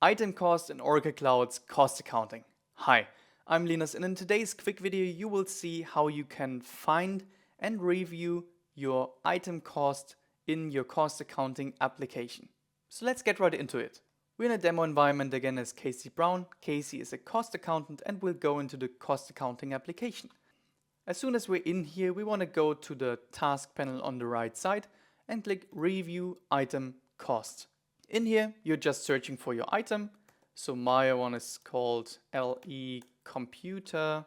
Item cost in Oracle Cloud's cost accounting. Hi, I'm Linus, and in today's quick video you will see how you can find and review your item cost in your cost accounting application. So let's get right into it. We're in a demo environment again as Casey Brown. Casey is a cost accountant and will go into the cost accounting application. As soon as we're in here, we want to go to the task panel on the right side and click Review Item Cost. In here, you're just searching for your item. So my one is called LE Computer.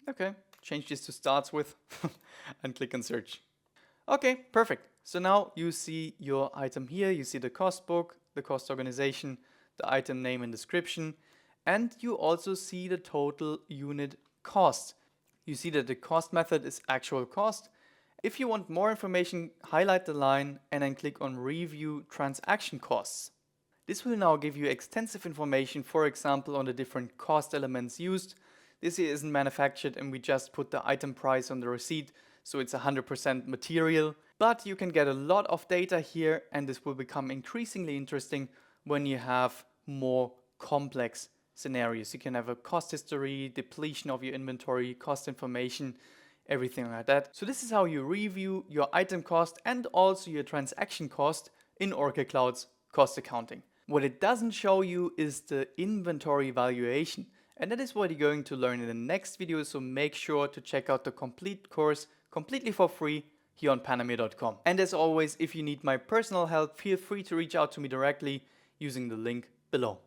Okay, change this to starts with and click on search. Okay, perfect. So now you see your item here. You see the cost book, the cost organization, the item name and description, and you also see the total unit cost. You see that the cost method is actual cost. If you want more information, highlight the line and then click on Review Transaction Costs. This will now give you extensive information, for example, on the different cost elements used. This here isn't manufactured and we just put the item price on the receipt, so it's 100% material. But you can get a lot of data here, and this will become increasingly interesting when you have more complex scenarios. You can have a cost history, depletion of your inventory, cost information, everything like that. So this is how you review your item cost and also your transaction cost in Oracle Cloud's cost accounting. What it doesn't show you is the inventory valuation, and that is what you're going to learn in the next video, so make sure to check out the complete course completely for free here on panomir.com. And as always, if you need my personal help, feel free to reach out to me directly using the link below.